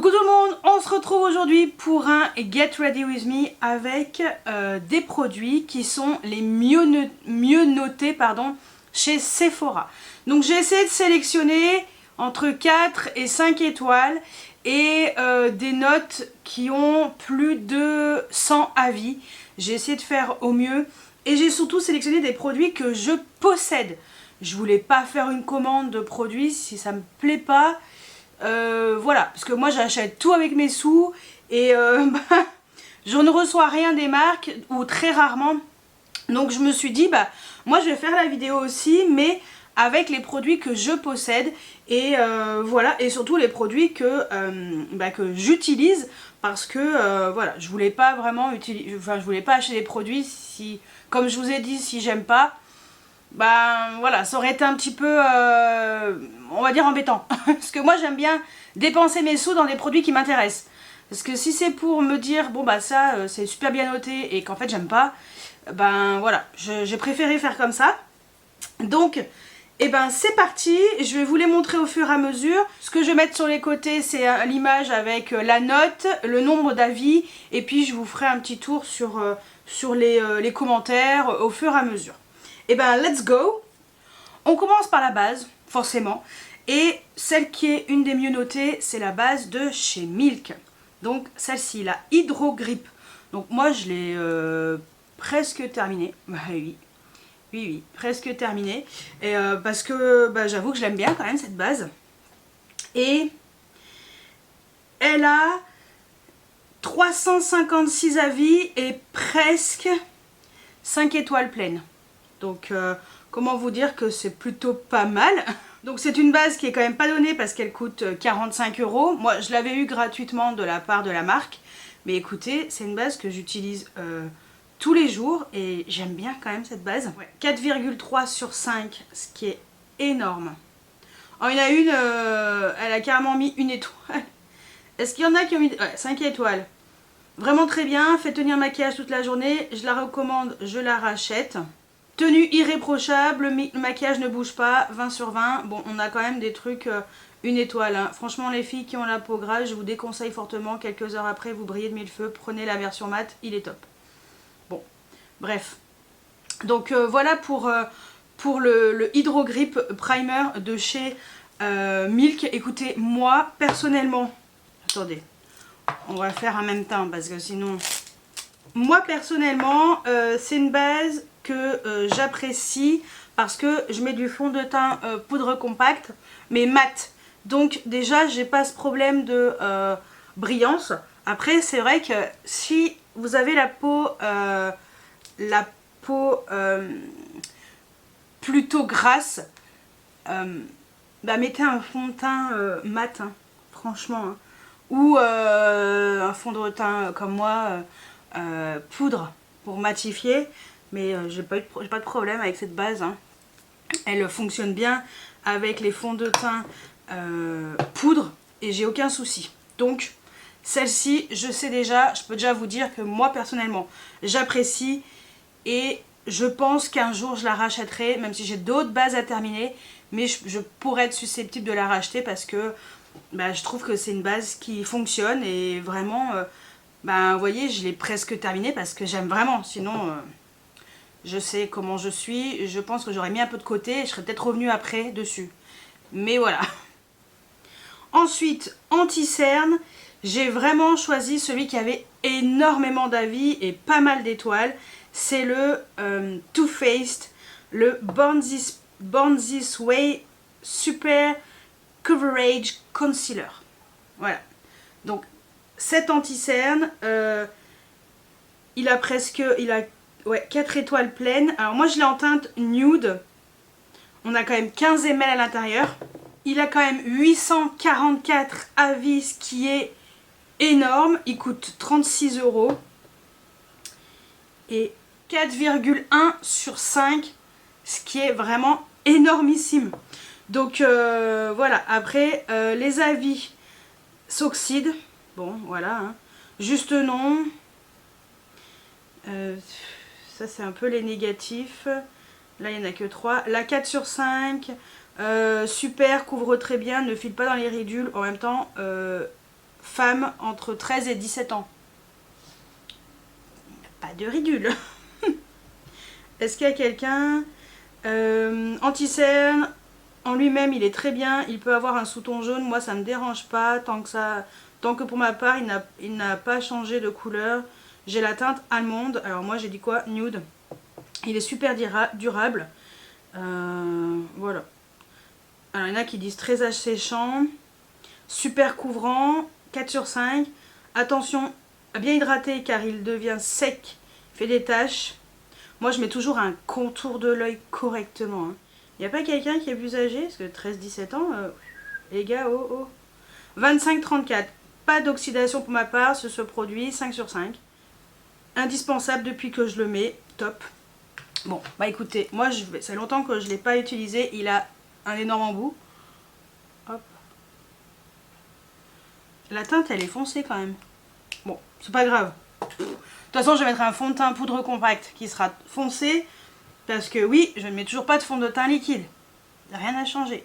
Coucou tout le monde, on se retrouve aujourd'hui pour un Get Ready With Me avec des produits qui sont les mieux notés chez Sephora. Donc j'ai essayé de sélectionner entre 4 et 5 étoiles et des notes qui ont plus de 100 avis. J'ai essayé de faire au mieux et j'ai surtout sélectionné des produits que je possède. Je voulais pas faire une commande de produits si ça me plaît pas. Voilà, parce que moi j'achète tout avec mes sous et je ne reçois rien des marques ou très rarement. Donc je me suis dit moi je vais faire la vidéo aussi, mais avec les produits que je possède et voilà, et surtout les produits que j'utilise, parce que voilà, je voulais pas vraiment utiliser, je voulais pas acheter des produits si, comme je vous ai dit, si j'aime pas. Voilà, ça aurait été un petit peu, on va dire, embêtant. Parce que moi j'aime bien dépenser mes sous dans des produits qui m'intéressent. Parce que si c'est pour me dire, bon ça c'est super bien noté et qu'en fait j'aime pas, voilà, j'ai préféré faire comme ça. Donc, c'est parti, je vais vous les montrer au fur et à mesure. Ce que je vais mettre sur les côtés, c'est l'image avec la note, le nombre d'avis, et puis je vous ferai un petit tour sur les commentaires au fur et à mesure. Let's go. On commence par la base, forcément. Et celle qui est une des mieux notées, c'est la base de chez Milk. Donc celle-ci, la Hydro Grip. Donc moi je l'ai presque terminée. Oui, presque terminée. Et parce que j'avoue que je l'aime bien quand même cette base. Et elle a 356 avis et presque 5 étoiles pleines. Donc comment vous dire que c'est plutôt pas mal. Donc c'est une base qui est quand même pas donnée parce qu'elle coûte 45 €. Moi je l'avais eu gratuitement de la part de la marque. Mais écoutez, c'est une base que j'utilise tous les jours et j'aime bien quand même cette base. Ouais. 4,3 sur 5, ce qui est énorme. Oh, il y en a une, elle a carrément mis une étoile. Est-ce qu'il y en a qui ont mis 5 étoiles? Vraiment très bien, fait tenir maquillage toute la journée, je la recommande, je la rachète. Tenue irréprochable, le maquillage ne bouge pas, 20 sur 20. Bon, on a quand même des trucs, une étoile. Hein. Franchement, les filles qui ont la peau grasse, je vous déconseille fortement. Quelques heures après, vous brillez de mille feux. Prenez la version mat, il est top. Bon, bref. Donc voilà pour le Hydro Grip Primer de chez Milk. Écoutez, moi, personnellement... Attendez, on va faire en même temps parce que sinon... Moi, personnellement, c'est une base que j'apprécie parce que je mets du fond de teint poudre compacte mais mat, donc déjà j'ai pas ce problème de brillance. Après c'est vrai que si vous avez la peau plutôt grasse, mettez un fond de teint mat, hein, franchement, hein. Ou un fond de teint comme moi, poudre pour matifier. Mais j'ai pas de problème avec cette base, hein. Elle fonctionne bien avec les fonds de teint poudre et j'ai aucun souci. Donc celle-ci, je sais déjà, je peux déjà vous dire que moi personnellement j'apprécie et je pense qu'un jour je la rachèterai, même si j'ai d'autres bases à terminer, mais je pourrais être susceptible de la racheter parce que je trouve que c'est une base qui fonctionne et vraiment, vous voyez, je l'ai presque terminée parce que j'aime vraiment, sinon... je sais comment je suis, je pense que j'aurais mis un peu de côté et je serais peut-être revenue après dessus. Mais voilà. Ensuite, anti-cerne, j'ai vraiment choisi celui qui avait énormément d'avis et pas mal d'étoiles. C'est le Too Faced, le Born This Way Super Coverage Concealer. Voilà. Donc, cet anti-cerne, il a 4 étoiles pleines. Alors moi je l'ai en teinte nude. On a quand même 15 ml à l'intérieur. Il a quand même 844 avis, ce qui est énorme. Il coûte 36 €. Et 4,1 sur 5, ce qui est vraiment énormissime. Donc voilà, après les avis s'oxydent. Bon voilà, hein. Juste non. Ça c'est un peu les négatifs. Là il n'y en a que 3. La 4 sur 5, super, couvre très bien, ne file pas dans les ridules. En même temps, femme entre 13 et 17 ans. Pas de ridule. Est-ce qu'il y a quelqu'un anti-cerne en lui-même, il est très bien. Il peut avoir un sous-ton jaune. Moi, ça me dérange pas tant que pour ma part, il n'a pas changé de couleur. J'ai la teinte allemande. Alors moi, j'ai dit quoi? Nude. Il est super durable. Voilà. Alors, il y en a qui disent très asséchant. Super couvrant. 4 sur 5. Attention à bien hydrater car il devient sec. Il fait des taches. Moi, je mets toujours un contour de l'œil correctement. Hein. Il n'y a pas quelqu'un qui est plus âgé? Parce que 13-17 ans, les gars, oh oh. 25-34. Pas d'oxydation pour ma part sur ce produit. 5 sur 5. Indispensable depuis que je le mets. Top. Bon, bah écoutez, moi, ça fait longtemps que je ne l'ai pas utilisé. Il a un énorme embout. Hop. La teinte, elle est foncée quand même. Bon, c'est pas grave. De toute façon, je vais mettre un fond de teint poudre compacte qui sera foncé. Parce que oui, je ne mets toujours pas de fond de teint liquide. Rien n'a changé.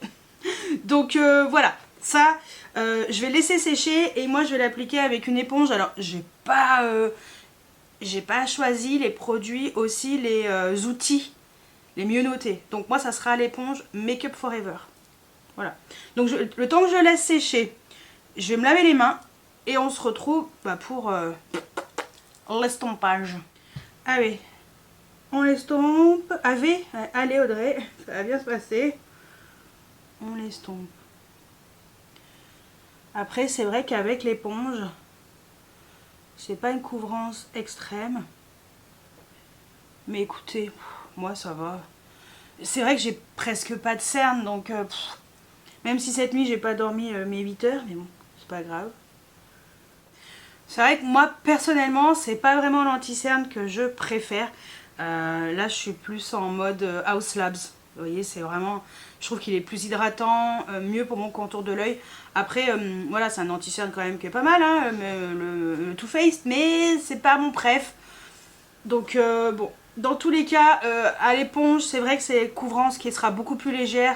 Donc voilà, ça, je vais laisser sécher et moi je vais l'appliquer avec une éponge. Alors, j'ai pas choisi les produits aussi, les outils les mieux notés. Donc moi, ça sera l'éponge Make Up Forever. Voilà. Donc le temps que je laisse sécher, je vais me laver les mains et on se retrouve pour l'estompage. Allez, on l'estompe. Allez Audrey, ça va bien se passer. On l'estompe. Après, c'est vrai qu'avec l'éponge, c'est pas une couvrance extrême. Mais écoutez, moi ça va. C'est vrai que j'ai presque pas de cernes, donc même si cette nuit j'ai pas dormi mes 8 heures, mais bon, c'est pas grave. C'est vrai que moi personnellement, c'est pas vraiment l'anti-cerne que je préfère. Là, je suis plus en mode House Labs. Vous voyez, c'est vraiment, je trouve qu'il est plus hydratant, mieux pour mon contour de l'œil. Après, voilà, c'est un anti-cerne quand même qui est pas mal, hein, le Too Faced, mais c'est pas mon préf. Donc bon, dans tous les cas, à l'éponge, c'est vrai que c'est une couvrance qui sera beaucoup plus légère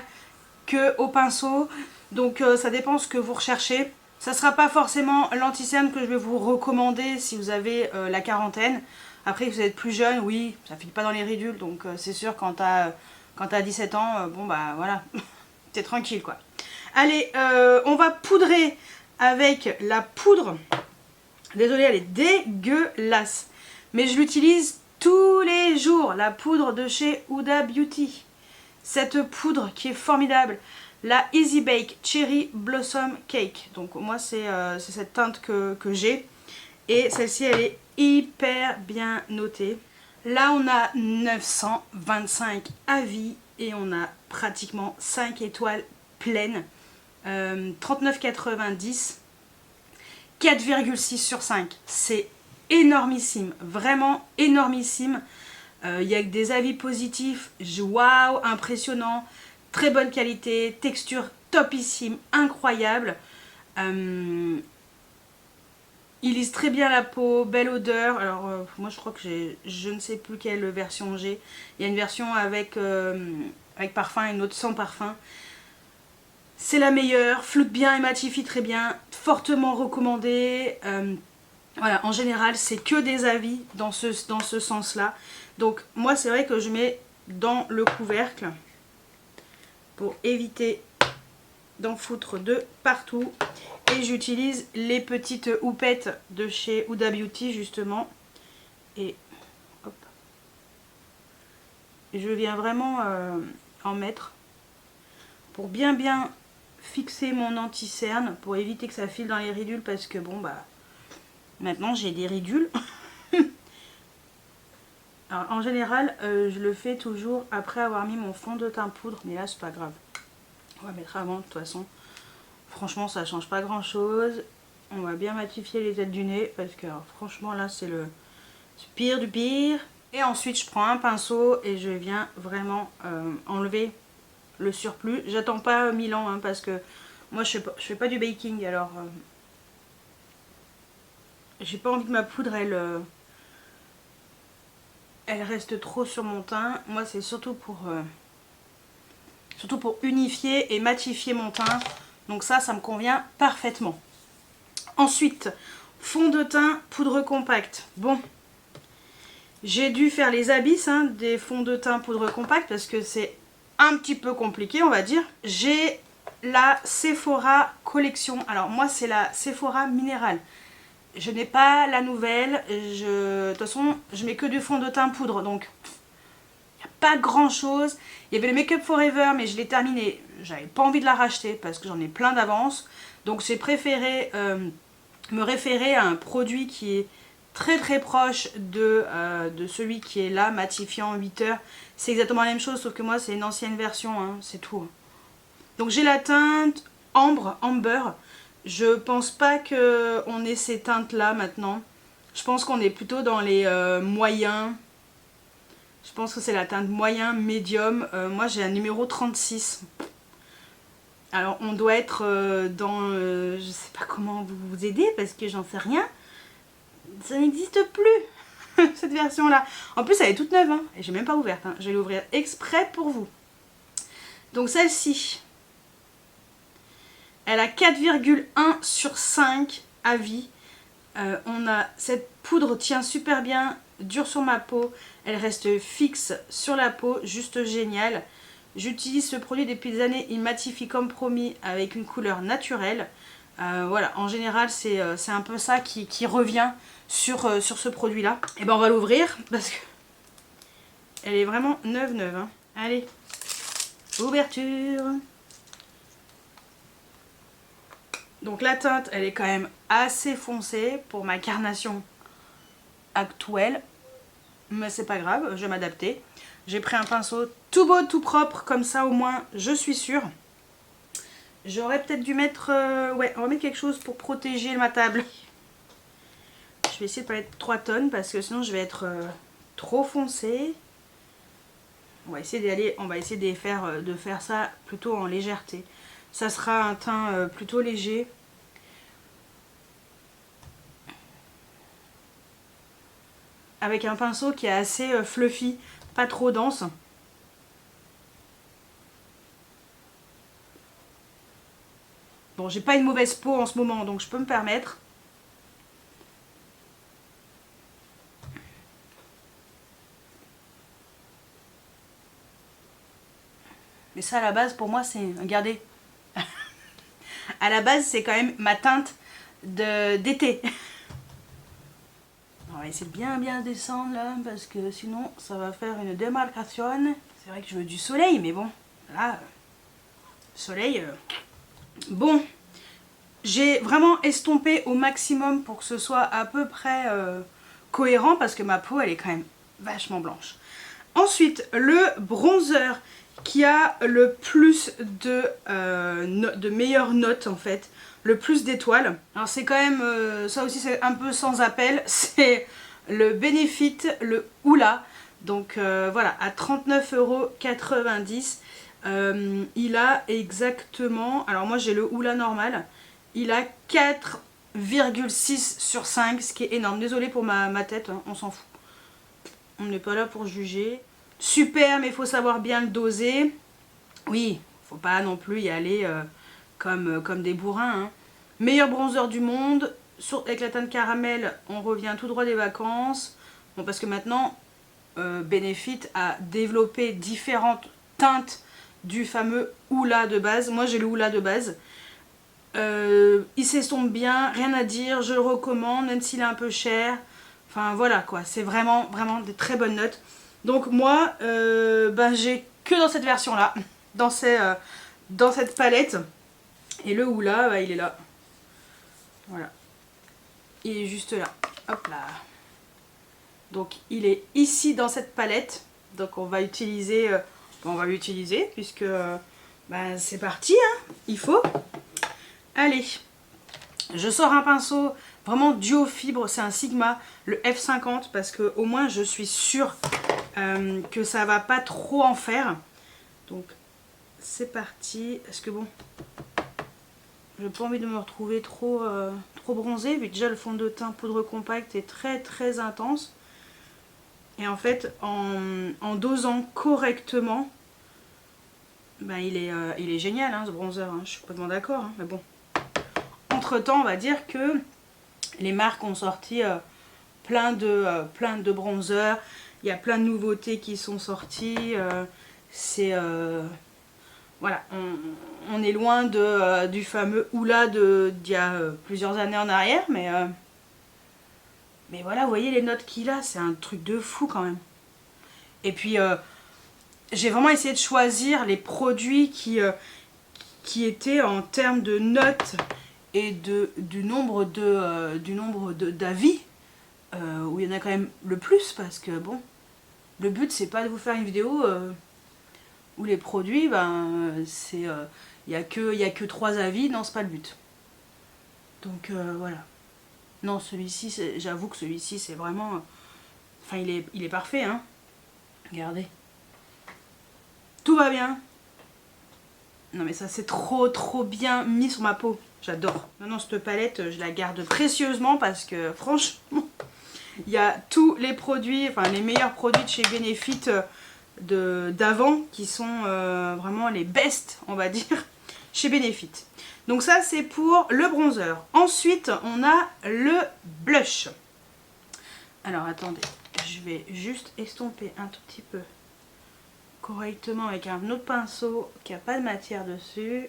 qu'au pinceau. Donc ça dépend ce que vous recherchez. Ça ne sera pas forcément l'anti-cerne que je vais vous recommander si vous avez la quarantaine. Après, vous êtes plus jeune, oui, ça ne file pas dans les ridules. Donc c'est sûr, quand t'as 17 ans, bon bah voilà, t'es tranquille quoi. Allez, on va poudrer avec la poudre. Désolée, elle est dégueulasse. Mais je l'utilise tous les jours, la poudre de chez Huda Beauty. Cette poudre qui est formidable, la Easy Bake Cherry Blossom Cake. Donc moi c'est cette teinte que j'ai. Et celle-ci elle est hyper bien notée. Là on a 925 avis et on a pratiquement 5 étoiles pleines. 39,90. 4,6 sur 5. C'est énormissime, vraiment énormissime. Il y a que des avis positifs. Waouh, impressionnant, très bonne qualité, texture topissime, incroyable. Il lisse très bien la peau, belle odeur. Alors moi je crois que je ne sais plus quelle version j'ai. Il y a une version avec parfum et une autre sans parfum. C'est la meilleure, floute bien et matifie très bien, fortement recommandée. Voilà, en général, c'est que des avis dans ce sens-là. Donc, moi, c'est vrai que je mets dans le couvercle pour éviter d'en foutre de partout. Et j'utilise les petites houpettes de chez Huda Beauty, justement. Et hop. Je viens vraiment en mettre pour bien fixer mon anti-cerne, pour éviter que ça file dans les ridules, parce que bon, bah... Maintenant, j'ai des ridules. Alors, en général, je le fais toujours après avoir mis mon fond de teint poudre. Mais là, c'est pas grave. On va mettre avant, de toute façon. Franchement, ça change pas grand-chose. On va bien matifier les ailes du nez. Parce que, alors, franchement, là, c'est le pire du pire. Et ensuite, je prends un pinceau et je viens vraiment enlever le surplus. J'attends pas 1000 ans, hein, parce que moi, je fais pas du baking. Alors... j'ai pas envie que ma poudre elle reste trop sur mon teint. Moi c'est surtout pour unifier et matifier mon teint. Donc ça me convient parfaitement. Ensuite, fond de teint, poudre compacte. Bon, j'ai dû faire les abysses hein, des fonds de teint poudre compacte parce que c'est un petit peu compliqué, on va dire. J'ai la Sephora collection. Alors moi, c'est la Sephora minérale. Je n'ai pas la nouvelle. De toute façon, je mets que du fond de teint poudre, donc il n'y a pas grand chose. Il y avait le Make Up Forever, mais je l'ai terminé. J'avais pas envie de la racheter parce que j'en ai plein d'avance. Donc j'ai préféré me référer à un produit qui est très très proche de celui qui est là, matifiant 8 heures. C'est exactement la même chose, sauf que moi c'est une ancienne version, hein, c'est tout. Donc j'ai la teinte Amber. Je pense pas qu'on ait ces teintes là maintenant. Je pense qu'on est plutôt dans les moyens. Je pense que c'est la teinte moyen, médium. Moi j'ai un numéro 36. Alors on doit être dans... je sais pas comment vous aider parce que j'en sais rien. Ça n'existe plus cette version là. En plus elle est toute neuve hein, et j'ai même pas ouverte. Hein. Je vais l'ouvrir exprès pour vous. Donc celle-ci. Elle a 4,1 sur 5 avis. Cette poudre tient super bien, dure sur ma peau. Elle reste fixe sur la peau, juste génial. J'utilise ce produit depuis des années, il matifie comme promis avec une couleur naturelle. Voilà, en général c'est un peu ça qui revient sur ce produit là. Et ben on va l'ouvrir parce que elle est vraiment neuve. Hein. Allez, ouverture. Donc la teinte, elle est quand même assez foncée pour ma carnation actuelle. Mais c'est pas grave, je vais m'adapter. J'ai pris un pinceau tout beau, tout propre, comme ça au moins je suis sûre. J'aurais peut-être dû mettre... ouais, on va mettre quelque chose pour protéger ma table. Je vais essayer de pas mettre 3 tonnes parce que sinon je vais être trop foncée. On va essayer de faire ça plutôt en légèreté. Ça sera un teint plutôt léger. Avec un pinceau qui est assez fluffy, pas trop dense. Bon, j'ai pas une mauvaise peau en ce moment, donc je peux me permettre. Mais ça, à la base, pour moi, c'est... Regardez. À la base, c'est quand même ma teinte d'été. On va essayer de bien descendre là, parce que sinon, ça va faire une démarcation. C'est vrai que je veux du soleil, mais bon, là, soleil... Bon, j'ai vraiment estompé au maximum pour que ce soit à peu près cohérent, parce que ma peau, elle est quand même vachement blanche. Ensuite, le bronzer qui a le plus de meilleures notes en fait, le plus d'étoiles. Alors c'est quand même, ça aussi c'est un peu sans appel, c'est le Benefit, le Hoola. Donc voilà, à 39,90 €. Il a exactement, alors moi j'ai le Hoola normal, il a 4,6 sur 5, ce qui est énorme. Désolée pour ma tête, hein, on s'en fout. On n'est pas là pour juger. Super, mais il faut savoir bien le doser. Oui, faut pas non plus y aller comme des bourrins. Hein. Meilleur bronzer du monde. Avec la teinte caramel, on revient tout droit des vacances. Bon, parce que maintenant, Benefit a développé différentes teintes du fameux Hoola de base. Moi, j'ai le Hoola de base. Il s'estompe bien, rien à dire, je le recommande, même s'il est un peu cher. Enfin, voilà quoi, c'est vraiment des très bonnes notes. Donc moi, j'ai que dans cette version-là, dans cette palette. Et le Hoola, il est là. Voilà. Il est juste là. Hop là. Donc il est ici dans cette palette. Donc on va utiliser... on va l'utiliser puisque c'est parti. Hein, il faut. Allez. Je sors un pinceau vraiment duo fibre. C'est un Sigma, le F50. Parce que au moins je suis sûre que ça va pas trop en faire. Donc c'est parti. Est-ce que bon, j'ai pas envie de me retrouver trop bronzée, vu que déjà le fond de teint poudre compacte est très intense. Et en fait en dosant correctement, il est génial hein, ce bronzer, hein. Je suis complètement d'accord, hein, mais bon, on entre temps, on va dire que les marques ont sorti plein de bronzers. Il y a plein de nouveautés qui sont sorties. Voilà, on est loin du fameux Hoola d'il y a plusieurs années en arrière, mais voilà, vous voyez les notes qu'il a, c'est un truc de fou quand même. Et puis, j'ai vraiment essayé de choisir les produits qui étaient en termes de notes et du nombre d'avis, où il y en a quand même le plus, parce que bon, le but c'est pas de vous faire une vidéo où les produits, ben, il y a que 3 avis, non, c'est pas le but. Donc voilà. Non, celui-ci, j'avoue que celui-ci c'est vraiment, enfin il est parfait, hein. Regardez. Tout va bien. Non mais ça c'est trop bien mis sur ma peau. J'adore. Maintenant cette palette je la garde précieusement parce que franchement il y a tous les produits, enfin les meilleurs produits de chez Benefit d'avant qui sont vraiment les best on va dire chez Benefit. Donc ça c'est pour le bronzer. Ensuite on a le blush. Alors attendez, je vais juste estomper un tout petit peu correctement avec un autre pinceau qui n'a pas de matière dessus.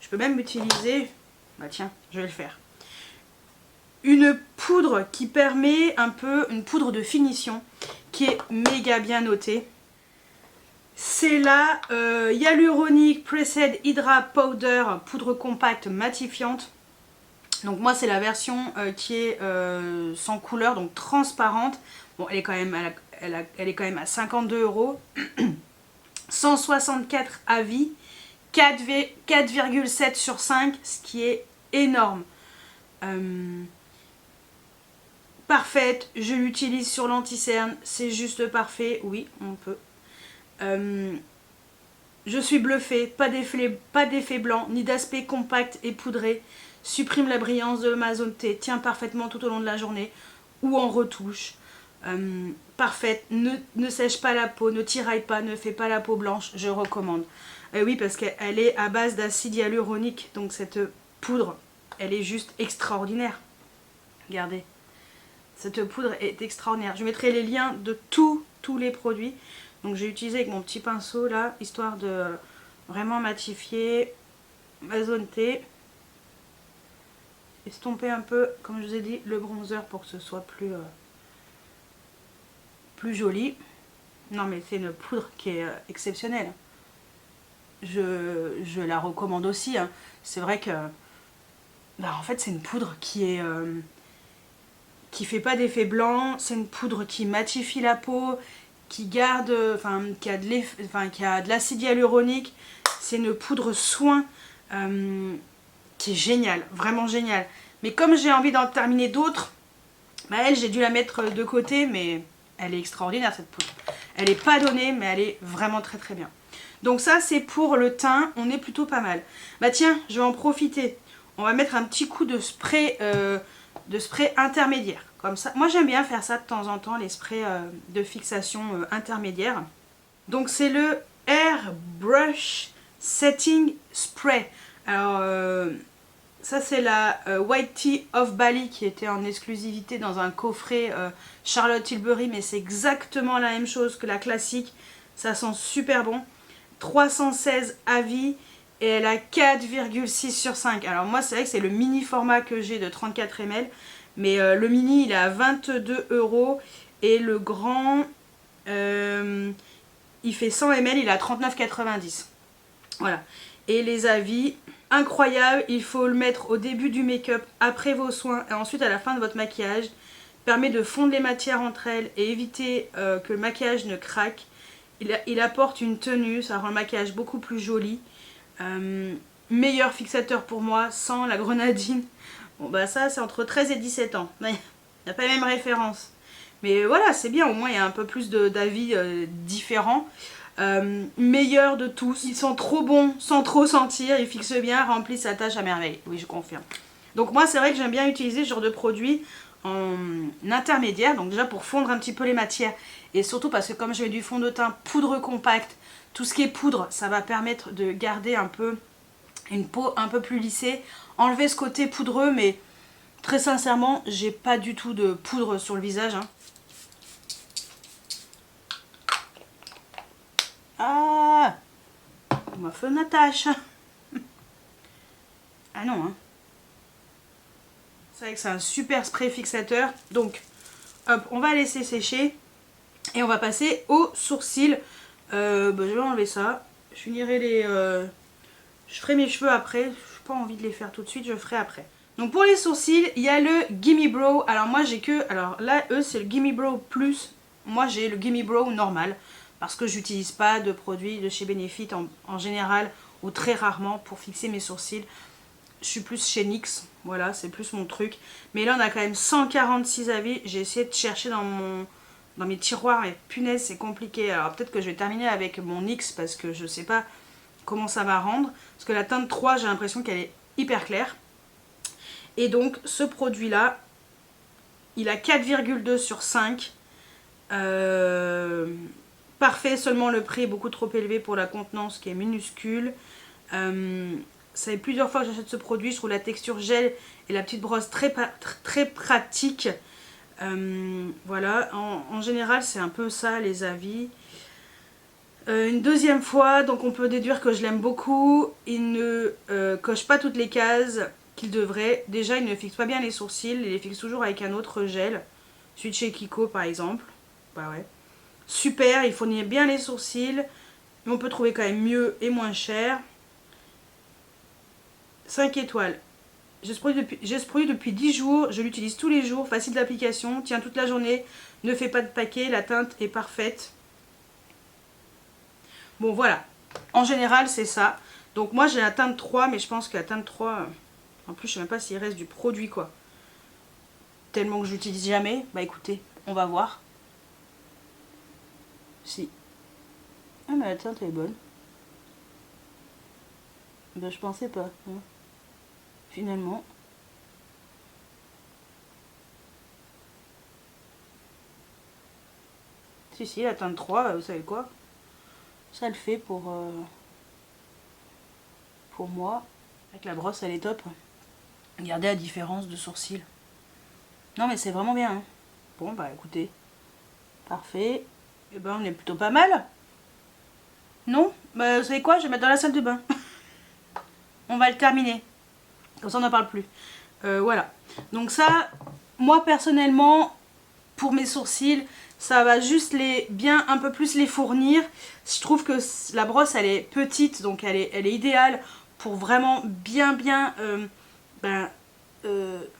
Je peux même utiliser, bah tiens, je vais le faire, une poudre qui permet un peu, une poudre de finition qui est méga bien notée. C'est la Hyaluronic Pressed Hydra Powder, poudre compacte matifiante. Donc moi c'est la version qui est sans couleur, donc transparente. Bon, elle est quand même, elle est quand même à 52 €. 164 avis, 4,7 sur 5, ce qui est énorme. Parfaite, je l'utilise sur l'anti-cerne, c'est juste parfait, oui, on peut. Je suis bluffée, pas d'effet blanc, ni d'aspect compact et poudré. Supprime la brillance de ma zone T, tient parfaitement tout au long de la journée ou en retouche. Parfaite, ne sèche pas la peau, ne tiraille pas, ne fait pas la peau blanche, je recommande. Oui, parce qu'elle est à base d'acide hyaluronique, donc cette poudre, elle est juste extraordinaire. Regardez, cette poudre est extraordinaire. Je mettrai les liens de tous les produits. Donc j'ai utilisé avec mon petit pinceau là, histoire de vraiment matifier ma zone T. Estomper un peu, comme je vous ai dit, le bronzer pour que ce soit plus joli. Non mais c'est une poudre qui est exceptionnelle. Je la recommande aussi, hein. C'est vrai que bah, en fait c'est une poudre qui fait pas d'effet blanc. C'est une poudre qui matifie la peau, qui garde, qui a de l'acide hyaluronique. C'est une poudre soin qui est géniale, vraiment géniale. Mais comme j'ai envie d'en terminer d'autres, bah elle j'ai dû la mettre de côté, mais elle est extraordinaire cette poudre. Elle est pas donnée, mais elle est vraiment très bien. Donc ça c'est pour le teint, on est plutôt pas mal. Bah tiens, je vais en profiter. On va mettre un petit coup de spray intermédiaire. Comme ça, moi j'aime bien faire ça de temps en temps, les sprays de fixation intermédiaire. Donc c'est le Airbrush Setting Spray. Alors ça c'est la White Tea of Bali qui était en exclusivité dans un coffret Charlotte Tilbury, mais c'est exactement la même chose que la classique. Ça sent super bon. 316 avis et elle a 4,6 sur 5. Alors moi c'est vrai que c'est le mini format que j'ai de 34 ml. Mais le mini il est à 22 € et le grand il fait 100 ml, il est à 39,90. Voilà. Et les avis, incroyable, il faut le mettre au début du make-up, après vos soins et ensuite à la fin de votre maquillage. Permet de fondre les matières entre elles et éviter que le maquillage ne craque. Il apporte une tenue, ça rend le maquillage beaucoup plus joli. Meilleur fixateur pour moi, sans la grenadine. Bon bah ça c'est entre 13 et 17 ans, il n'y a pas les mêmes références. Mais voilà, c'est bien, au moins il y a un peu plus d'avis différents. Meilleur de tous, ils sont trop bons sans trop sentir, ils fixent bien, remplissent sa tâche à merveille, oui je confirme. Donc moi c'est vrai que j'aime bien utiliser ce genre de produit en intermédiaire, donc déjà pour fondre un petit peu les matières. Et surtout parce que comme je mets du fond de teint poudre compacte, tout ce qui est poudre, ça va permettre de garder un peu une peau un peu plus lissée, enlever ce côté poudreux, mais très sincèrement, j'ai pas du tout de poudre sur le visage. Hein. Ah, on m'a fait une attache. Ah non, hein. C'est vrai que c'est un super spray fixateur. Donc, hop, on va laisser sécher. Et on va passer aux sourcils. Je vais enlever ça. Je finirai les... je ferai mes cheveux après. Je n'ai pas envie de les faire tout de suite, je ferai après. Donc pour les sourcils, il y a le Gimme Brow. Alors moi j'ai que... Alors là, eux, c'est le Gimme Brow Plus. Moi j'ai le Gimme Brow normal. Parce que j'utilise pas de produits de chez Benefit en général. Ou très rarement pour fixer mes sourcils. Je suis plus chez NYX. Voilà, c'est plus mon truc. Mais là on a quand même 146 avis. J'ai essayé de chercher dans mes tiroirs et punaise c'est compliqué. Alors peut-être que je vais terminer avec mon NYX parce que je sais pas comment ça va rendre. Parce que la teinte 3 j'ai l'impression qu'elle est hyper claire. Et donc ce produit là, il a 4,2 sur 5. Parfait, seulement le prix est beaucoup trop élevé pour la contenance qui est minuscule. Ça fait plusieurs fois que j'achète ce produit. Je trouve la texture gel et la petite brosse très pratique. Voilà, en général c'est un peu ça les avis. Une deuxième fois, donc on peut déduire que je l'aime beaucoup. Il ne coche pas toutes les cases qu'il devrait. Déjà il ne fixe pas bien les sourcils, il les fixe toujours avec un autre gel. Celui de chez Kiko par exemple. Bah ouais. Super, il fournit bien les sourcils. Mais on peut trouver quand même mieux et moins cher. 5 étoiles. J'ai ce produit depuis 10 jours, je l'utilise tous les jours, facile d'application, tient toute la journée, ne fait pas de paquet, la teinte est parfaite. Bon voilà, en général c'est ça. Donc moi j'ai la teinte 3, mais je pense que la teinte 3, en plus je sais même pas s'il reste du produit quoi. Tellement que je l'utilise jamais, bah écoutez, on va voir. Si. Ah mais la teinte elle est bonne. Bah je pensais pas, hein. Finalement. Si, la teinte 3, vous savez quoi? Ça le fait pour moi. Avec la brosse, elle est top. Regardez la différence de sourcils. Non mais c'est vraiment bien. Hein. Bon bah écoutez. Parfait. Et ben on est plutôt pas mal. Non? Bah vous savez quoi? Je vais mettre dans la salle de bain. On va le terminer. Comme ça on n'en parle plus. Voilà. Donc ça, moi personnellement, pour mes sourcils, ça va juste bien un peu plus les fournir. Je trouve que la brosse elle est petite, donc elle est idéale pour vraiment bien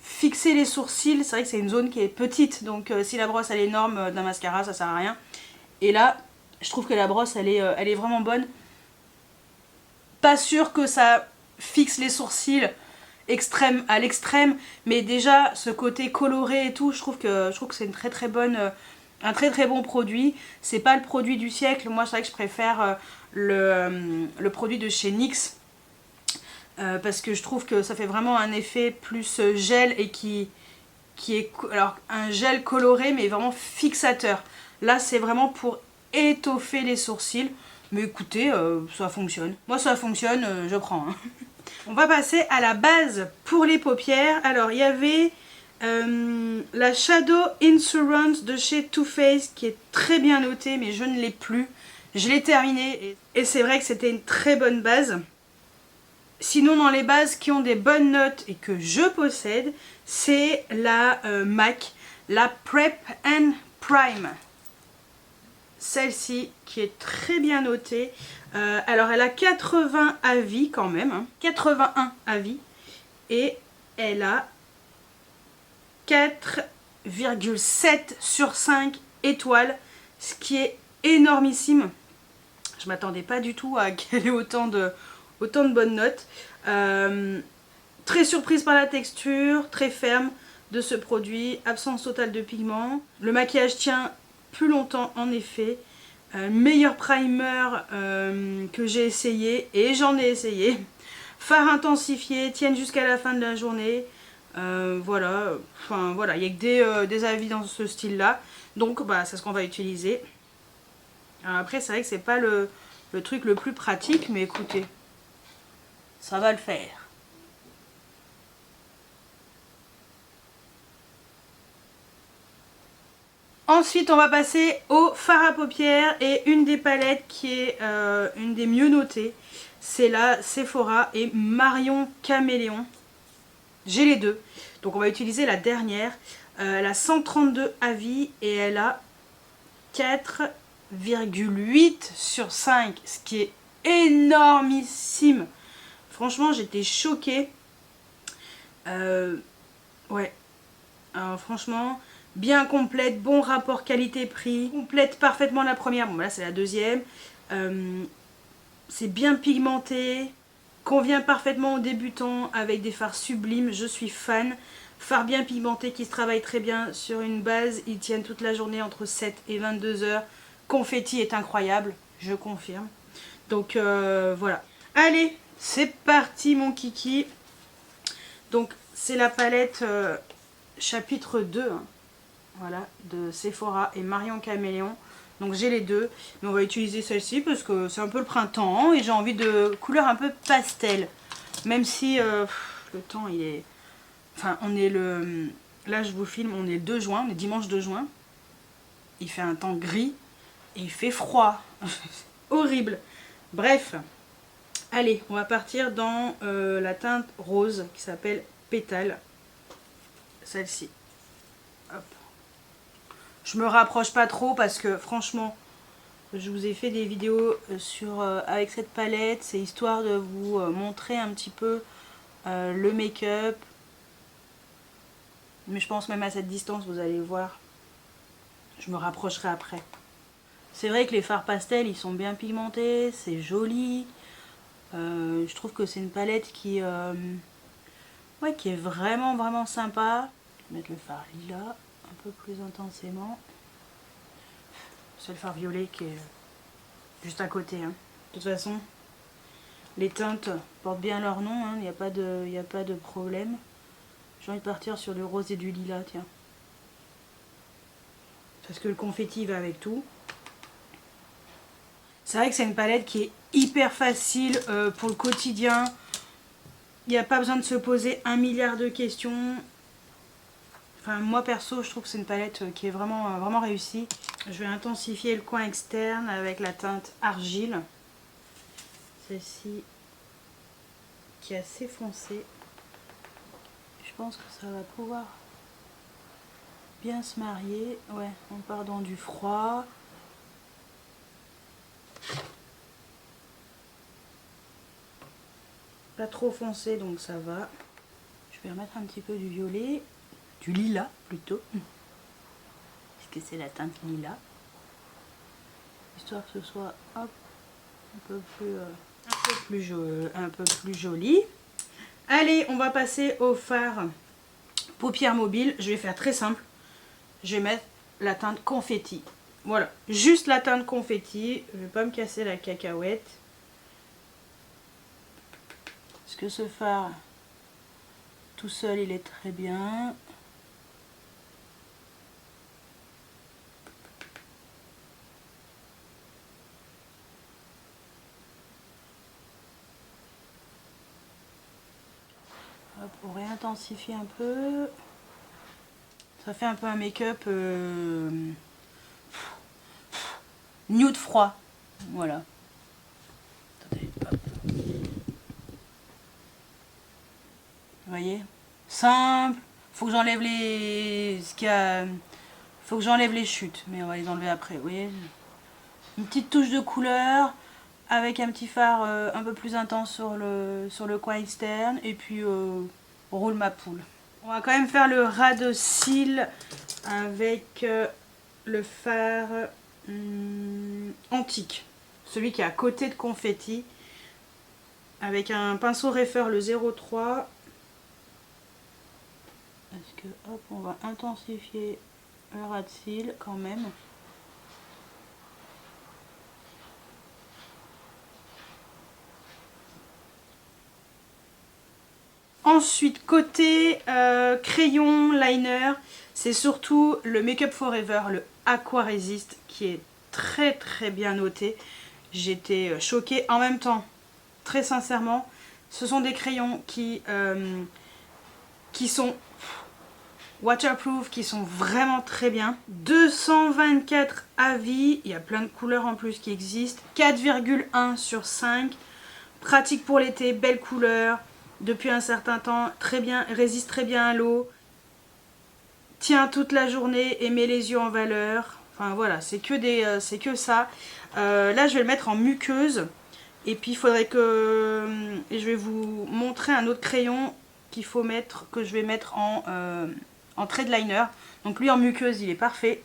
fixer les sourcils. C'est vrai que c'est une zone qui est petite, donc si la brosse elle est énorme d'un mascara, ça sert à rien. Et là, je trouve que la brosse elle est vraiment bonne. Pas sûr que ça fixe les sourcils extrême à l'extrême, mais déjà ce côté coloré et tout, je trouve que c'est une très bonne, un très bon produit. C'est pas le produit du siècle, moi c'est vrai que je préfère le produit de chez NYX parce que je trouve que ça fait vraiment un effet plus gel et qui est alors un gel coloré mais vraiment fixateur. Là c'est vraiment pour étoffer les sourcils, mais écoutez, ça fonctionne. Moi ça fonctionne, je prends. Hein. On va passer à la base pour les paupières. Alors il y avait la Shadow Insurance de chez Too Faced qui est très bien notée, mais je ne l'ai plus. Je l'ai terminée et c'est vrai que c'était une très bonne base. Sinon dans les bases qui ont des bonnes notes et que je possède, c'est la MAC, la Prep and Prime. Celle-ci qui est très bien notée. Alors elle a 80 avis quand même, hein, 81 avis. Et elle a 4,7 sur 5 étoiles, ce qui est énormissime. Je m'attendais pas du tout à qu'elle ait autant de bonnes notes. Très surprise par la texture, très ferme de ce produit, absence totale de pigments. Le maquillage tient plus longtemps en effet. Meilleur primer que j'ai essayé, et j'en ai essayé. Fard intensifié, tiennent jusqu'à la fin de la journée. Voilà, enfin voilà, il n'y a que des avis dans ce style là. Donc bah, c'est ce qu'on va utiliser. Alors, après c'est vrai que c'est pas le truc le plus pratique, mais écoutez, ça va le faire. Ensuite, on va passer au fard à paupières et une des palettes qui est une des mieux notées. C'est la Sephora et Marion Caméléon. J'ai les deux. Donc on va utiliser la dernière. Elle a 132 avis et elle a 4,8 sur 5. Ce qui est énormissime. Franchement, j'étais choquée. Ouais. Alors, franchement, bien complète, bon rapport qualité-prix. Complète parfaitement la première. Bon, là, c'est la deuxième. C'est bien pigmenté. Convient parfaitement aux débutants avec des fards sublimes. Je suis fan. Fard bien pigmenté qui se travaille très bien sur une base. Ils tiennent toute la journée entre 7 et 22 heures. Confetti est incroyable. Je confirme. Donc, voilà. Allez, c'est parti mon kiki. Donc, c'est la palette chapitre 2. Hein. Voilà, de Sephora et Marion Caméléon. Donc j'ai les deux, mais on va utiliser celle-ci parce que c'est un peu le printemps et j'ai envie de couleur un peu pastel. Même si le temps il est... Enfin on est le... Là je vous filme, on est le 2 juin, on est dimanche 2 juin. Il fait un temps gris et il fait froid. Horrible. Bref, allez, on va partir dans la teinte rose qui s'appelle Pétale. Celle-ci. Hop. Je me rapproche pas trop parce que franchement, je vous ai fait des vidéos avec cette palette. C'est histoire de vous montrer un petit peu le make-up. Mais je pense même à cette distance, vous allez voir. Je me rapprocherai après. C'est vrai que les fards pastels, ils sont bien pigmentés. C'est joli. Je trouve que c'est une palette qui est vraiment, vraiment sympa. Je vais mettre le fard lilas. Un peu plus intensément. C'est le fard violet qui est juste à côté. Hein. De toute façon, les teintes portent bien leur nom. Hein. Il n'y a pas de problème. J'ai envie de partir sur du rose et du lilas, tiens. Parce que le confetti va avec tout. C'est vrai que c'est une palette qui est hyper facile pour le quotidien. Il n'y a pas besoin de se poser 1 milliard de questions. Enfin, moi perso, je trouve que c'est une palette qui est vraiment, vraiment réussie. Je vais intensifier le coin externe avec la teinte argile. Celle-ci qui est assez foncée. Je pense que ça va pouvoir bien se marier. Ouais, on part dans du froid. Pas trop foncé, donc ça va. Je vais remettre un petit peu du violet. Du lilas plutôt, puisque c'est la teinte lilas, histoire que ce soit hop, un peu plus joli. Allez, on va passer au fard paupières mobiles. Je vais faire très simple, je vais mettre la teinte confetti. Voilà, juste la teinte confetti. Je vais pas me casser la cacahuète, parce que ce fard tout seul il est très bien. Pour réintensifier un peu, ça fait un peu un make-up nude froid, voilà. Attendez, hop. Vous voyez, simple. Faut que j'enlève faut que j'enlève les chutes, mais on va les enlever après. Vous voyez, une petite touche de couleur avec un petit fard un peu plus intense sur le coin externe et puis on roule ma poule. On va quand même faire le ras de cils avec le fard antique, celui qui est à côté de confetti, avec un pinceau Refer le 03. Parce que hop, on va intensifier le ras de cils quand même. Ensuite, côté crayon, liner, c'est surtout le Make Up Forever, le Aqua Resist, qui est très bien noté. J'étais choquée en même temps, très sincèrement. Ce sont des crayons qui sont waterproof, qui sont vraiment très bien. 224 avis, il y a plein de couleurs en plus qui existent. 4,1 sur 5. Pratique pour l'été, belle couleur. Depuis un certain temps, très bien, résiste très bien à l'eau. Tient toute la journée et met les yeux en valeur. Enfin voilà, c'est que ça. Là je vais le mettre en muqueuse. Et puis il faudrait que... Et je vais vous montrer un autre crayon qu'il faut mettre, que je vais mettre en trade liner. Donc lui en muqueuse il est parfait.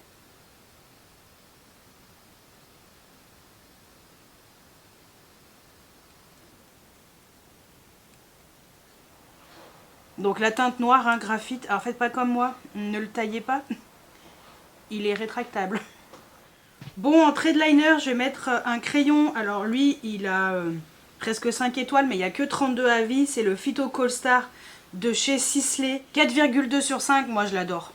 Donc la teinte noire, hein, graphite, alors faites pas comme moi, ne le taillez pas, il est rétractable. Bon, en trade liner, je vais mettre un crayon, alors lui il a presque 5 étoiles, mais il n'y a que 32 avis, c'est le Phyto Call-Star de chez Sisley, 4,2 sur 5, moi je l'adore.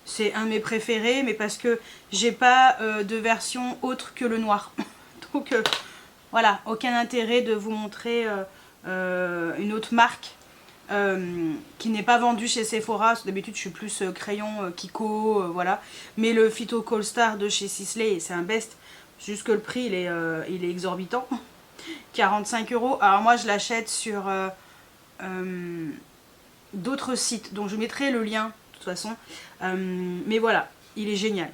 C'est un de mes préférés, mais parce que j'ai pas de version autre que le noir. Donc voilà, aucun intérêt de vous montrer une autre marque. Qui n'est pas vendu chez Sephora. D'habitude je suis plus crayon Kiko, voilà. Mais le Phyto Call-Star de chez Sisley, c'est un best. Juste que le prix il est exorbitant. 45 €. Alors moi je l'achète sur d'autres sites, donc je mettrai le lien de toute façon. Mais voilà, il est génial.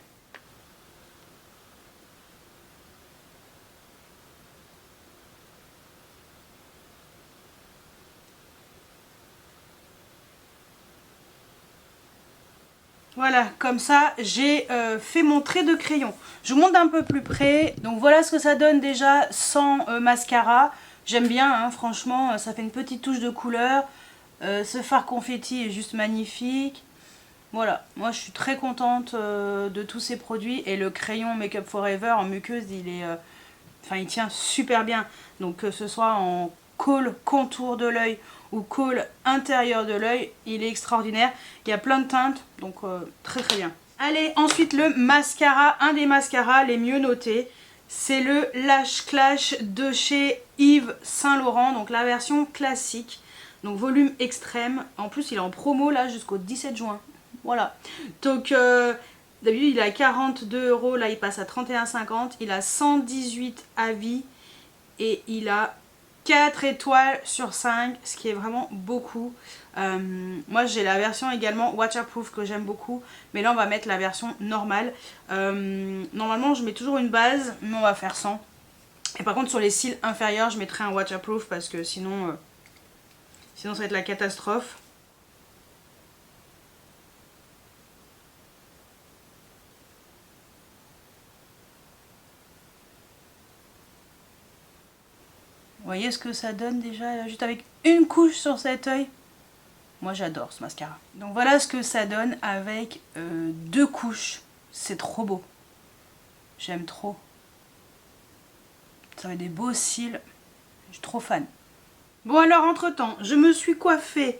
Voilà, comme ça, j'ai fait mon trait de crayon. Je vous montre d'un peu plus près. Donc voilà ce que ça donne déjà sans mascara. J'aime bien, hein, franchement, ça fait une petite touche de couleur. Ce fard confetti est juste magnifique. Voilà, moi je suis très contente de tous ces produits. Et le crayon Make Up Forever en muqueuse, il tient super bien. Donc que ce soit en col contour de l'œil ou col intérieur de l'œil, il est extraordinaire. Il y a plein de teintes, donc très très bien. Allez, ensuite le mascara, un des mascaras les mieux notés, c'est le Lash Clash de chez Yves Saint Laurent, donc la version classique, donc volume extrême. En plus il est en promo là jusqu'au 17 juin, voilà. Donc d'habitude il est à 42 €, là il passe à 31,50 €, il a 118 avis et il a 4 étoiles sur 5, ce qui est vraiment beaucoup. Moi j'ai la version également waterproof que j'aime beaucoup, mais là on va mettre la version normale. Normalement je mets toujours une base, mais on va faire 100. Et par contre sur les cils inférieurs je mettrai un waterproof parce que sinon ça va être la catastrophe. Vous voyez ce que ça donne déjà, là, juste avec une couche sur cet œil. Moi j'adore ce mascara. Donc voilà ce que ça donne avec 2 couches. C'est trop beau. J'aime trop. Ça fait des beaux cils. Je suis trop fan. Bon alors entre temps, je me suis coiffée.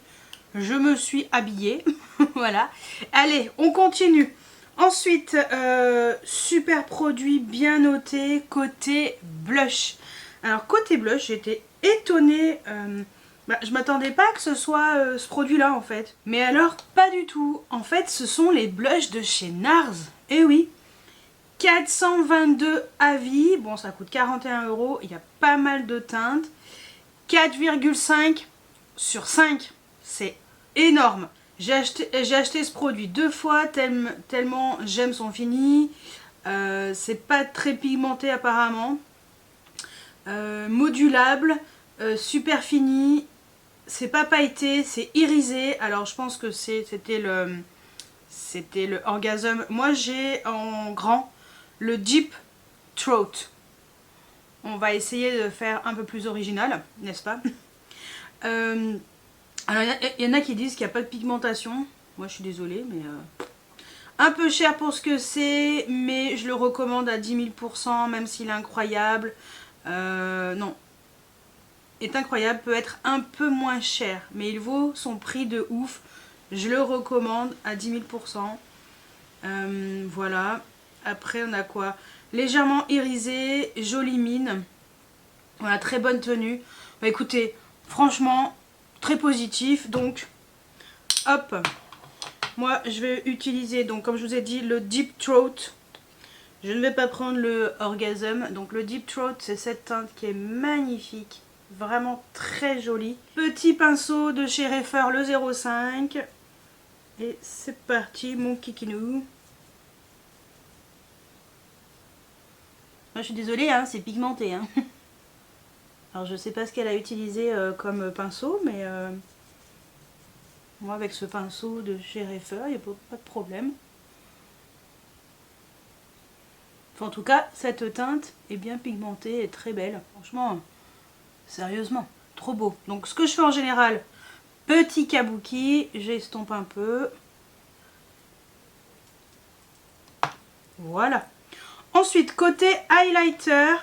Je me suis habillée. Voilà. Allez, on continue. Ensuite, super produit bien noté côté blush. Alors côté blush, j'étais étonnée. Je m'attendais pas que ce soit ce produit-là en fait. Mais alors, pas du tout. En fait, ce sont les blushs de chez NARS. Eh oui. 422 avis. Bon, ça coûte 41 €. Il y a pas mal de teintes. 4,5 sur 5. C'est énorme. J'ai acheté ce produit 2 fois tellement j'aime son fini. C'est pas très pigmenté apparemment. Modulable. Super fini. C'est pas pailleté, c'est irisé. Alors je pense que c'était le Orgasm. Moi j'ai en grand le Deep Throat. On va essayer de faire un peu plus original, n'est-ce pas? Alors il y en a qui disent qu'il n'y a pas de pigmentation. Moi je suis désolée, mais un peu cher pour ce que c'est, mais je le recommande à 10 000 %, même s'il est incroyable. Non, est incroyable, peut être un peu moins cher, mais il vaut son prix de ouf. Je le recommande à 10 000 %. Voilà. Après on a quoi? Légèrement irisé, jolie mine. Voilà, très bonne tenue. Bah écoutez, Franchement, très positif. Donc, hop, moi je vais utiliser, donc comme je vous ai dit, le Deep Throat. Je ne vais pas prendre le Orgasm. Donc le Deep Throat, c'est cette teinte qui est magnifique. Vraiment très jolie. Petit pinceau de chez Refer, le 05. Et c'est parti, mon kikinou. Moi je suis désolée, hein, c'est pigmenté. Hein. Alors je sais pas ce qu'elle a utilisé comme pinceau, mais moi avec ce pinceau de chez Refer, il n'y a pas de problème. Enfin, en tout cas, cette teinte est bien pigmentée et très belle. Franchement, sérieusement, trop beau. Donc ce que je fais en général, petit kabuki, j'estompe un peu. Voilà. Ensuite, côté highlighter,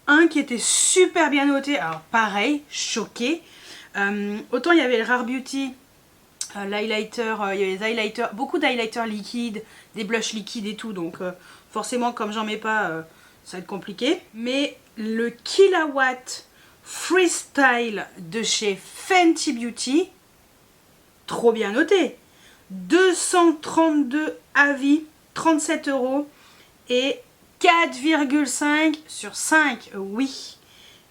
un qui était super bien noté. Alors pareil, choqué. Autant il y avait le Rare Beauty, l'highlighter, il y avait les highlighters, beaucoup d'highlighters liquides, des blushs liquides et tout. Donc forcément, comme j'en mets pas, ça va être compliqué. Mais le Killawatt Freestyle de chez Fenty Beauty, trop bien noté. 232 avis, 37 € et 4,5 sur 5. Oui,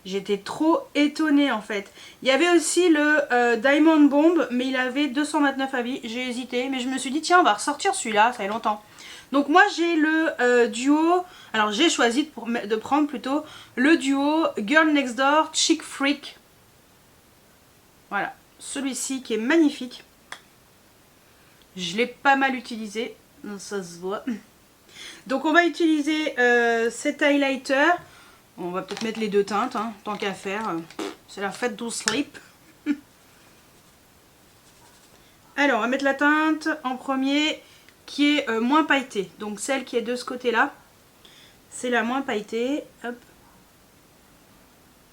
j'étais trop étonnée en fait. Il y avait aussi le Diamond Bomb, mais il avait 229 avis. J'ai hésité, mais je me suis dit tiens, on va ressortir celui-là, ça fait longtemps. Donc moi j'ai le duo, alors j'ai choisi de prendre plutôt le duo Girl Next Door Chic Freak. Voilà, celui-ci qui est magnifique. Je l'ai pas mal utilisé, ça se voit. Donc on va utiliser cet highlighter. On va peut-être mettre les deux teintes, hein, tant qu'à faire. C'est la fête du slip. Alors on va mettre la teinte en premier qui est moins pailletée. Donc celle qui est de ce côté-là, c'est la moins pailletée. Hop.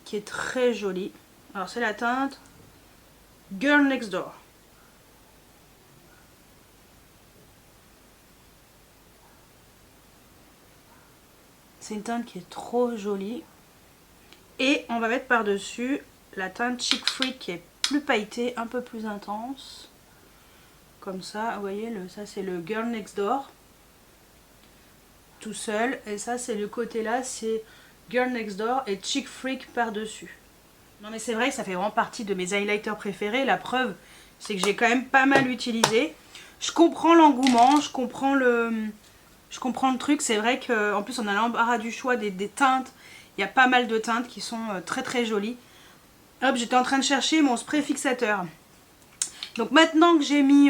Qui est très jolie. Alors c'est la teinte Girl Next Door. C'est une teinte qui est trop jolie. Et on va mettre par-dessus la teinte Chic Freak qui est plus pailletée, un peu plus intense. Comme ça, vous voyez, ça c'est le Girl Next Door. Tout seul. Et ça c'est le côté là, c'est Girl Next Door et Chic Freak par-dessus. Non mais c'est vrai que ça fait vraiment partie de mes highlighters préférés. La preuve, c'est que j'ai quand même pas mal utilisé. Je comprends l'engouement, je comprends le truc. C'est vrai qu'en plus on a l'embarras du choix des teintes. Il y a pas mal de teintes qui sont très très jolies. Hop, j'étais en train de chercher mon spray fixateur. Donc maintenant que j'ai mis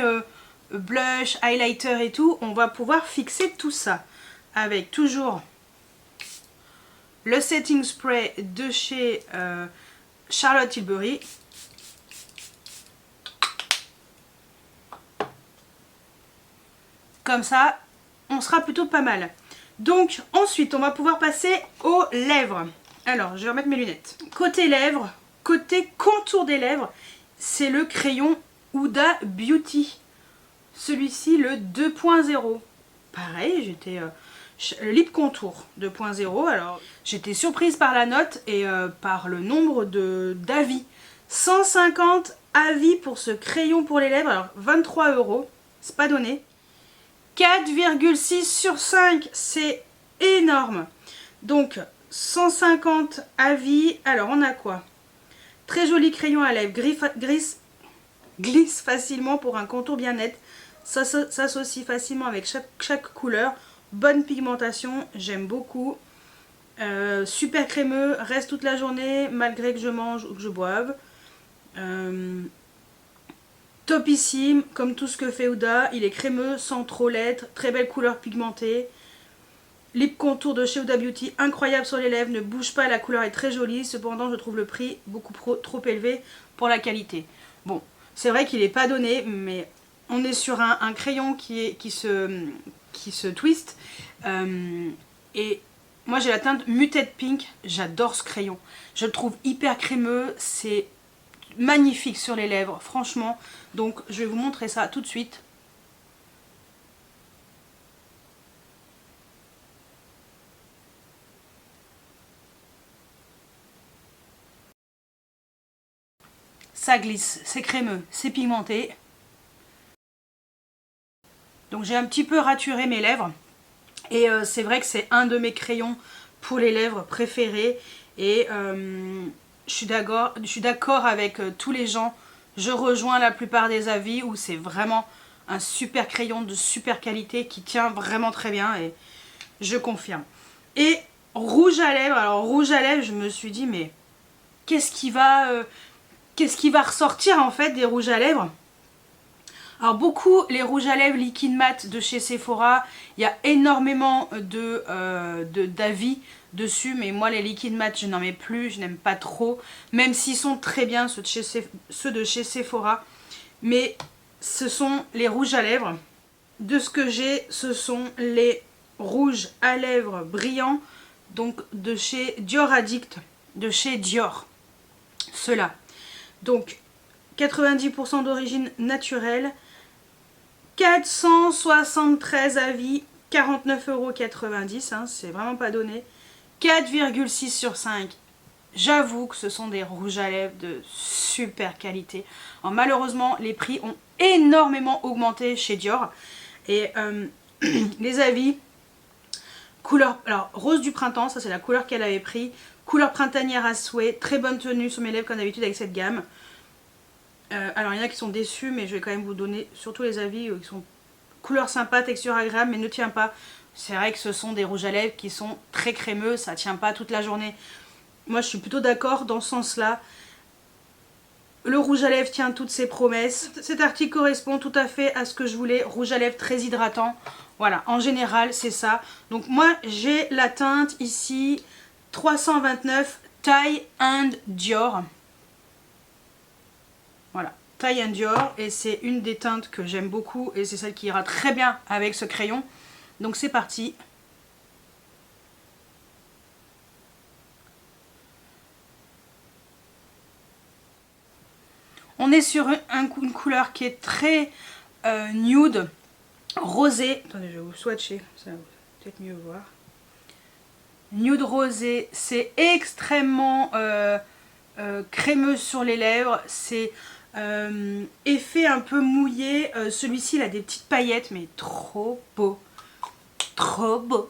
blush, highlighter et tout, on va pouvoir fixer tout ça. Avec toujours le setting spray de chez Charlotte Tilbury. Comme ça, on sera plutôt pas mal. Donc ensuite, on va pouvoir passer aux lèvres. Alors, je vais remettre mes lunettes. Côté lèvres, côté contour des lèvres, c'est le crayon Huda Beauty. Celui-ci, le 2.0. Pareil, j'étais... le lip contour 2.0. Alors, j'étais surprise par la note et par le nombre d'avis. 150 avis pour ce crayon pour les lèvres. Alors, 23 €. C'est pas donné. 4,6 sur 5, c'est énorme. Donc 150 avis. Alors on a quoi? Très joli crayon à lèvres, glisse facilement pour un contour bien net. Ça s'associe facilement avec chaque couleur. Bonne pigmentation, j'aime beaucoup. Super crémeux, reste toute la journée malgré que je mange ou que je boive. Topissime, comme tout ce que fait Huda, il est crémeux sans trop l'être, très belle couleur pigmentée. Lip contour de chez Huda Beauty, incroyable sur les lèvres, ne bouge pas, la couleur est très jolie, cependant je trouve le prix beaucoup trop élevé pour la qualité. Bon, c'est vrai qu'il n'est pas donné, mais on est sur un crayon qui se twist. Et moi j'ai la teinte Muted Pink, j'adore ce crayon. Je le trouve hyper crémeux, c'est magnifique sur les lèvres, franchement. Donc je vais vous montrer ça tout de suite. ça glisse, c'est crémeux, c'est pigmenté. Donc j'ai un petit peu raturé mes lèvres. Et c'est vrai que c'est un de mes crayons pour les lèvres préférés. Et je suis d'accord avec tous les gens. Je rejoins la plupart des avis où c'est vraiment un super crayon de super qualité qui tient vraiment très bien. Et je confirme. Et rouge à lèvres. Alors rouge à lèvres, je me suis dit mais qu'est-ce qui va ressortir en fait des rouges à lèvres? Alors beaucoup les rouges à lèvres liquide mat de chez Sephora, il y a énormément d'avis dessus, mais moi les liquide mat je n'en mets plus, je n'aime pas trop, même s'ils sont très bien ceux de chez Sephora, mais ce sont les rouges à lèvres. De ce que j'ai, ce sont les rouges à lèvres brillants, donc de chez Dior Addict, de chez Dior, ceux-là. Donc 90% d'origine naturelle, 473 avis, 49,90 €, hein, c'est vraiment pas donné. 4,6 sur 5. J'avoue que ce sont des rouges à lèvres de super qualité. Alors, malheureusement, les prix ont énormément augmenté chez Dior. Et les avis, couleur, alors rose du printemps, ça c'est la couleur qu'elle avait pris. Couleur printanière à souhait, très bonne tenue sur mes lèvres comme d'habitude avec cette gamme. Alors il y en a qui sont déçus, mais je vais quand même vous donner surtout les avis qui sont couleur sympa, texture agréable, mais ne tient pas. C'est vrai que ce sont des rouges à lèvres qui sont très crémeux, ça tient pas toute la journée. Moi je suis plutôt d'accord dans ce sens-là. Le rouge à lèvres tient toutes ses promesses. Cet article correspond tout à fait à ce que je voulais. Rouge à lèvres très hydratant. Voilà, en général c'est ça. Donc moi j'ai la teinte ici 329 Tie and Dior. Voilà, Tie and Dior, et c'est une des teintes que j'aime beaucoup et c'est celle qui ira très bien avec ce crayon. Donc c'est parti. On est sur une couleur qui est très nude, rosé. Attendez, je vais vous swatcher, ça va peut-être mieux voir. Nude rosé, c'est extrêmement crémeux sur les lèvres, c'est effet un peu mouillé. Celui-ci il a des petites paillettes, mais trop beau, trop beau.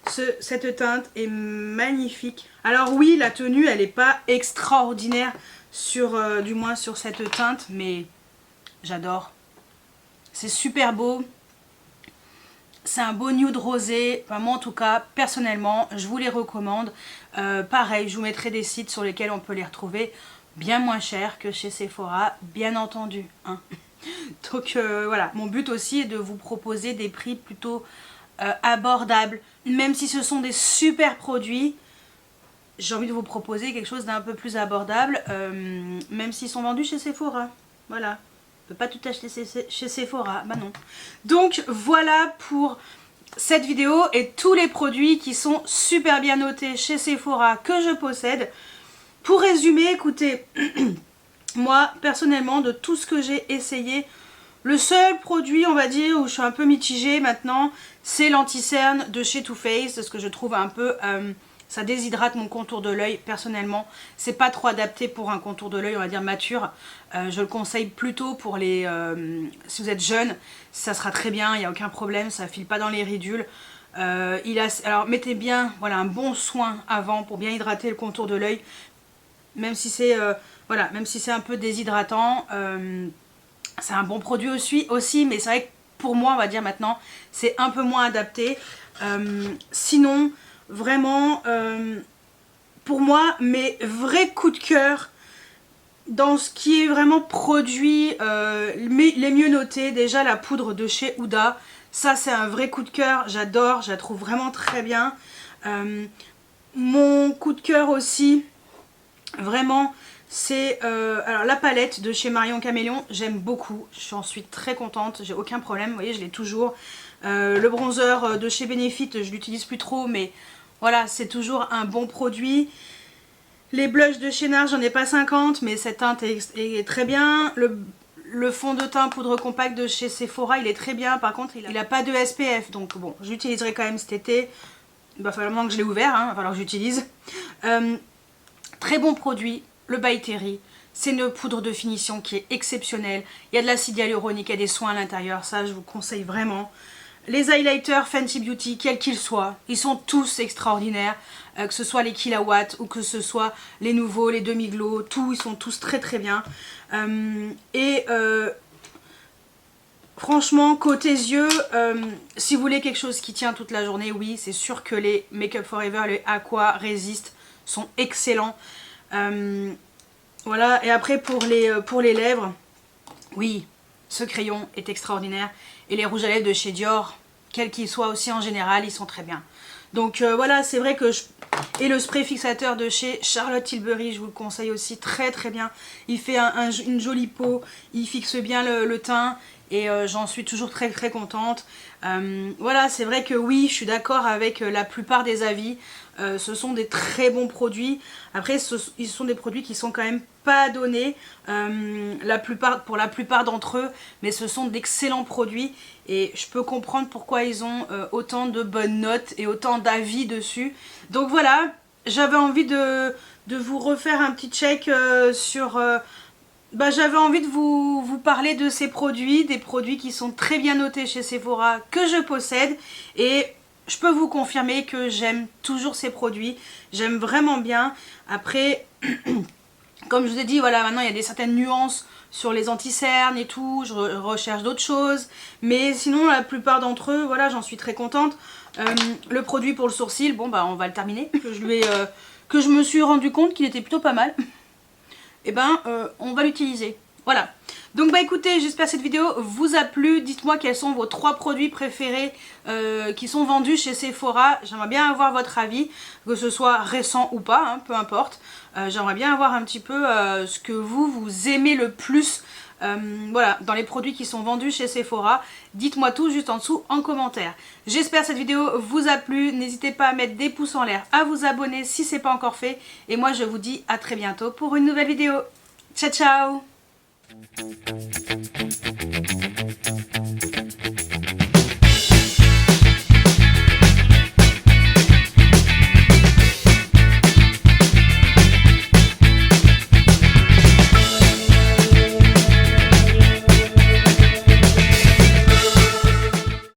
Cette teinte est magnifique. Alors oui, la tenue elle n'est pas extraordinaire sur du moins sur cette teinte, mais j'adore. C'est super beau. C'est un beau nude rosé. Enfin, moi en tout cas, personnellement, je vous les recommande. Pareil, je vous mettrai des sites sur lesquels on peut les retrouver bien moins cher que chez Sephora, bien entendu. Hein. Donc voilà, mon but aussi est de vous proposer des prix plutôt abordables. Même si ce sont des super produits, j'ai envie de vous proposer quelque chose d'un peu plus abordable, même s'ils sont vendus chez Sephora. Voilà. On ne peut pas tout acheter chez Sephora, bah non. Donc voilà pour cette vidéo et tous les produits qui sont super bien notés chez Sephora que je possède. Pour résumer, écoutez, moi personnellement de tout ce que j'ai essayé, le seul produit on va dire où je suis un peu mitigée maintenant, c'est l'anti-cerne de chez Too Faced, parce que je trouve un peu... ça déshydrate mon contour de l'œil personnellement. C'est pas trop adapté pour un contour de l'œil, on va dire mature. Je le conseille plutôt pour les... si vous êtes jeune, ça sera très bien, il n'y a aucun problème, ça file pas dans les ridules. Alors mettez bien voilà, un bon soin avant pour bien hydrater le contour de l'œil. Même si c'est voilà, même si c'est un peu déshydratant. C'est un bon produit aussi, mais c'est vrai que pour moi, on va dire maintenant, c'est un peu moins adapté. Sinon... Vraiment, pour moi, mes vrais coups de cœur dans ce qui est vraiment produit, les mieux notés, déjà la poudre de chez Huda, ça c'est un vrai coup de cœur, j'adore, je la trouve vraiment très bien. Mon coup de cœur aussi, vraiment, c'est alors la palette de chez Marion Caméléon, j'aime beaucoup, j'en suis très contente, j'ai aucun problème, vous voyez, je l'ai toujours. Le bronzer de chez Benefit, je l'utilise plus trop, mais... Voilà, c'est toujours un bon produit. Les blushs de chez NARS, j'en ai pas 50, mais cette teinte est très bien. Le fond de teint poudre compacte de chez Sephora, il est très bien. Par contre, il a pas de SPF, donc bon, j'utiliserai quand même cet été. Il va falloir que je l'ai ouvert, hein, il va falloir que j'utilise. Très bon produit, le By Terry. C'est une poudre de finition qui est exceptionnelle. Il y a de l'acide hyaluronique, il y a des soins à l'intérieur, ça je vous conseille vraiment. Les highlighters Fenty Beauty, quels qu'ils soient, ils sont tous extraordinaires. Que ce soit les kilowatts ou que ce soit les nouveaux, les demi-glow, ils sont tous très très bien. Franchement, côté yeux, si vous voulez quelque chose qui tient toute la journée, oui, c'est sûr que les Make Up For Ever, les Aqua Resist sont excellents. Voilà, et après pour les lèvres, oui, ce crayon est extraordinaire. Et les rouges à lèvres de chez Dior, quels qu'ils soient aussi en général, ils sont très bien. Donc voilà, c'est vrai que Et le spray fixateur de chez Charlotte Tilbury, je vous le conseille aussi, très très bien. Il fait une jolie peau, il fixe bien le teint et j'en suis toujours très très contente. Voilà, c'est vrai que oui, je suis d'accord avec la plupart des avis. Ce sont des très bons produits. Après, ils sont des produits qui sont quand même pas donnés pour la plupart d'entre eux, mais ce sont d'excellents produits et je peux comprendre pourquoi ils ont autant de bonnes notes et autant d'avis dessus. Donc voilà, j'avais envie de vous refaire un petit check sur... j'avais envie de vous parler de ces produits, des produits qui sont très bien notés chez Sephora, que je possède, et je peux vous confirmer que j'aime toujours ces produits, j'aime vraiment bien. Après, comme je vous ai dit, voilà, maintenant il y a certaines nuances sur les anti-cernes et tout, je recherche d'autres choses, mais sinon la plupart d'entre eux, voilà, j'en suis très contente. Le produit pour le sourcil, bon bah on va le terminer, que je me suis rendu compte qu'il était plutôt pas mal. Et on va l'utiliser. Voilà. Donc écoutez, j'espère que cette vidéo vous a plu. Dites-moi quels sont vos 3 produits préférés qui sont vendus chez Sephora. J'aimerais bien avoir votre avis, que ce soit récent ou pas, hein, peu importe. J'aimerais bien avoir un petit peu ce que vous aimez le plus. Voilà, dans les produits qui sont vendus chez Sephora. Dites-moi tout juste en dessous en commentaire. J'espère que cette vidéo vous a plu. N'hésitez pas à mettre des pouces en l'air, à vous abonner si ce n'est pas encore fait. Et moi je vous dis à très bientôt pour une nouvelle vidéo. Ciao ciao!